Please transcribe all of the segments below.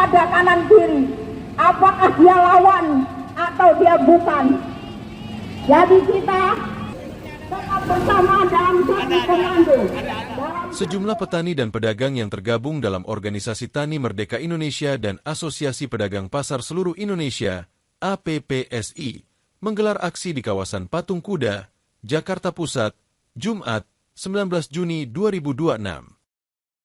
kepada kanan kiri, apakah dia lawan atau dia bukan. Jadi kita tetap bersama dalam satu komando. Sejumlah petani dan pedagang yang tergabung dalam Organisasi Tani Merdeka Indonesia dan Asosiasi Pedagang Pasar Seluruh Indonesia, APPSI, menggelar aksi di kawasan Patung Kuda, Jakarta Pusat, Jumat, 19 Juni 2026.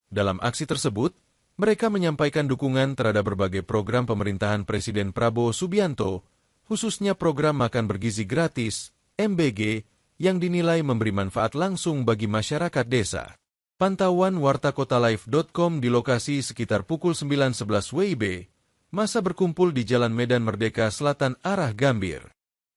Dalam aksi tersebut, mereka menyampaikan dukungan terhadap berbagai program pemerintahan Presiden Prabowo Subianto, khususnya program makan bergizi gratis, MBG, yang dinilai memberi manfaat langsung bagi masyarakat desa. Pantauan wartakotalive.com di lokasi sekitar pukul 9.11 WIB, massa berkumpul di Jalan Medan Merdeka Selatan arah Gambir.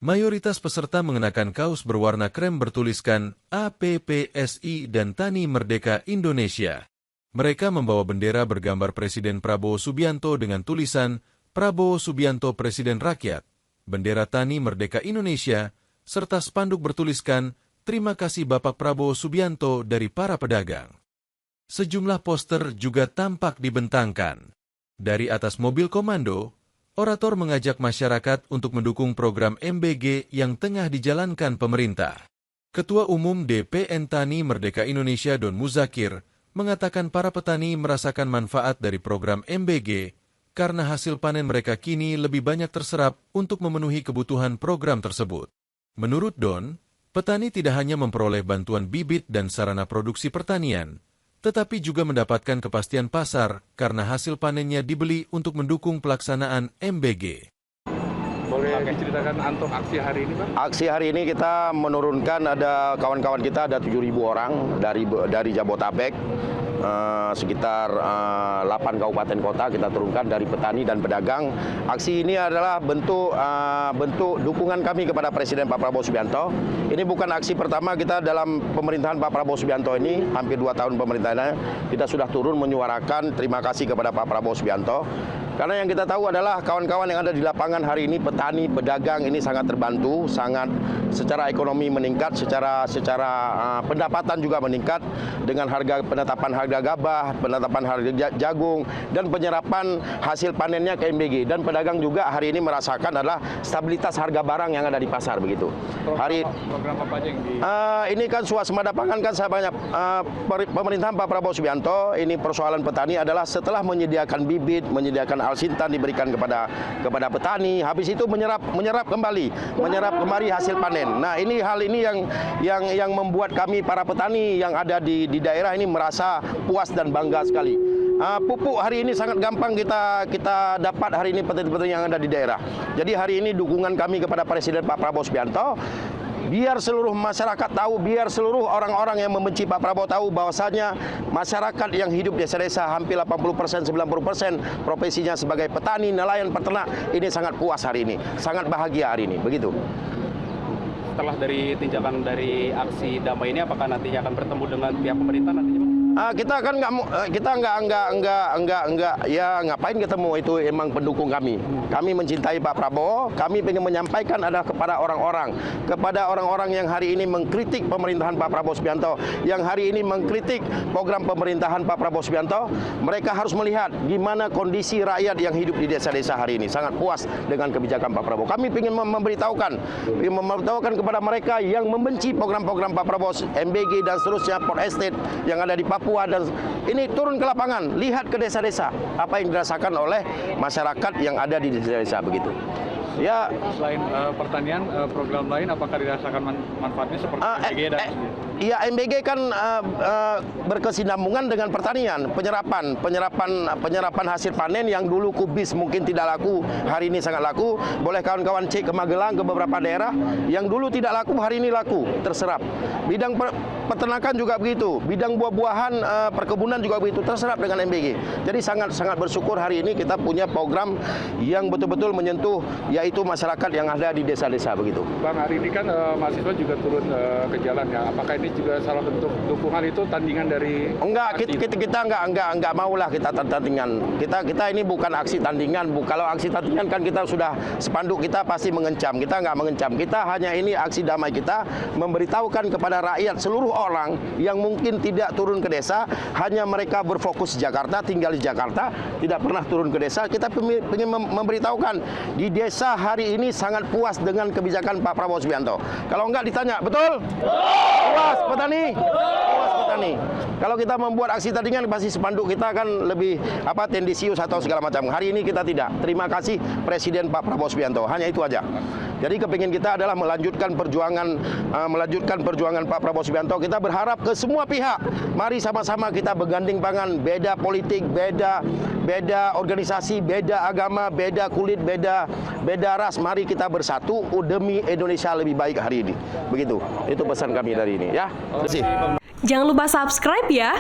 Mayoritas peserta mengenakan kaos berwarna krem bertuliskan APPSI dan Tani Merdeka Indonesia. Mereka membawa bendera bergambar Presiden Prabowo Subianto dengan tulisan Prabowo Subianto Presiden Rakyat, bendera Tani Merdeka Indonesia, serta spanduk bertuliskan Terima kasih Bapak Prabowo Subianto dari para pedagang. Sejumlah poster juga tampak dibentangkan. Dari atas mobil komando, orator mengajak masyarakat untuk mendukung program MBG yang tengah dijalankan pemerintah. Ketua Umum DPN Tani Merdeka Indonesia Don Muzakir mengatakan para petani merasakan manfaat dari program MBG karena hasil panen mereka kini lebih banyak terserap untuk memenuhi kebutuhan program tersebut. Menurut Don, petani tidak hanya memperoleh bantuan bibit dan sarana produksi pertanian, tetapi juga mendapatkan kepastian pasar karena hasil panennya dibeli untuk mendukung pelaksanaan MBG. Boleh diceritakan untuk aksi hari ini, Pak? Aksi hari ini kita menurunkan, ada kawan-kawan kita ada 7.000 orang dari Jabotabek, sekitar 8 kabupaten kota kita turunkan dari petani dan pedagang. Aksi ini adalah bentuk dukungan kami kepada Presiden Pak Prabowo Subianto. Ini bukan aksi pertama kita dalam pemerintahan Pak Prabowo Subianto ini, hampir 2 tahun pemerintahannya, kita sudah turun menyuarakan terima kasih kepada Pak Prabowo Subianto. Karena yang kita tahu adalah kawan-kawan yang ada di lapangan hari ini, petani, pedagang ini sangat terbantu, sangat secara ekonomi meningkat, secara pendapatan juga meningkat dengan penetapan harga gabah, penetapan harga jagung, dan penyerapan hasil panennya ke MBG. Dan pedagang juga hari ini merasakan adalah stabilitas harga barang yang ada di pasar begitu. Program apa aja yang ini kan swasembada pangan kan saya banyak pemerintahan Pak Prabowo Subianto ini persoalan petani adalah setelah menyediakan bibit, menyediakan alsintan diberikan kepada petani, habis itu menyerap kembali hasil panen. Nah, hal ini yang membuat kami para petani yang ada di daerah ini merasa puas dan bangga sekali. Pupuk hari ini sangat gampang kita dapat hari ini petani-petani yang ada di daerah. Jadi hari ini dukungan kami kepada Presiden Pak Prabowo Subianto, biar seluruh masyarakat tahu, biar seluruh orang-orang yang membenci Pak Prabowo tahu bahwasanya masyarakat yang hidup di desa-desa hampir 80%, 90% profesinya sebagai petani, nelayan, peternak, ini sangat puas hari ini, sangat bahagia hari ini, begitu. Setelah dari tindakan dari aksi damai ini, apakah nantinya akan bertemu dengan pihak pemerintah nantinya, Pak? Kita kan ya ngapain ketemu, itu emang pendukung kami. Kami mencintai Pak Prabowo, kami ingin menyampaikan adalah kepada orang-orang yang hari ini mengkritik pemerintahan Pak Prabowo Subianto, yang hari ini mengkritik program pemerintahan Pak Prabowo Subianto, mereka harus melihat gimana kondisi rakyat yang hidup di desa-desa hari ini. Sangat puas dengan kebijakan Pak Prabowo. Kami ingin memberitahukan kepada mereka yang membenci program-program Pak Prabowo, MBG dan seterusnya, Port Estate yang ada di Papua, dan ini turun ke lapangan, lihat ke desa-desa apa yang dirasakan oleh masyarakat yang ada di desa-desa begitu. Ya, selain pertanian, program lain apakah dirasakan manfaatnya seperti MBG dan iya, MBG kan berkesinambungan dengan pertanian, penyerapan hasil panen yang dulu kubis mungkin tidak laku, hari ini sangat laku. Boleh kawan-kawan cek ke Magelang, ke beberapa daerah yang dulu tidak laku, hari ini laku, terserap. Bidang peternakan juga begitu, bidang buah-buahan, perkebunan juga begitu, terserap dengan MBG. Jadi sangat bersyukur hari ini kita punya program yang betul-betul menyentuh yaitu masyarakat yang ada di desa-desa begitu. Bang, hari ini kan mahasiswa juga turun ke jalan ya. Apakah ini juga salah bentuk dukungan itu tandingan dari? Enggak, kita enggak maulah kita tandingan. Kita ini bukan aksi tandingan. Kalau aksi tandingan kan kita sudah spanduk kita pasti mengencam. Kita enggak mengencam. Kita hanya ini aksi damai kita memberitahukan kepada rakyat, seluruh orang yang mungkin tidak turun ke desa, hanya mereka berfokus di Jakarta, tinggal di Jakarta, tidak pernah turun ke desa. Kita ingin memberitahukan di desa hari ini sangat puas dengan kebijakan Pak Prabowo Subianto. Kalau enggak ditanya, betul? Puas petani? Puas petani. Kalau kita membuat aksi tadi kan pasti spanduk kita kan lebih tendensius atau segala macam. Hari ini kita tidak. Terima kasih Presiden Pak Prabowo Subianto. Hanya itu aja. Jadi kepingin kita adalah melanjutkan perjuangan Pak Prabowo Subianto. Kita berharap ke semua pihak, mari sama-sama kita berganding tangan. Beda politik, beda organisasi, beda agama, beda kulit, beda ras. Mari kita bersatu demi Indonesia lebih baik hari ini. Begitu. Itu pesan kami dari ini ya. Terima kasih. Jangan lupa subscribe ya.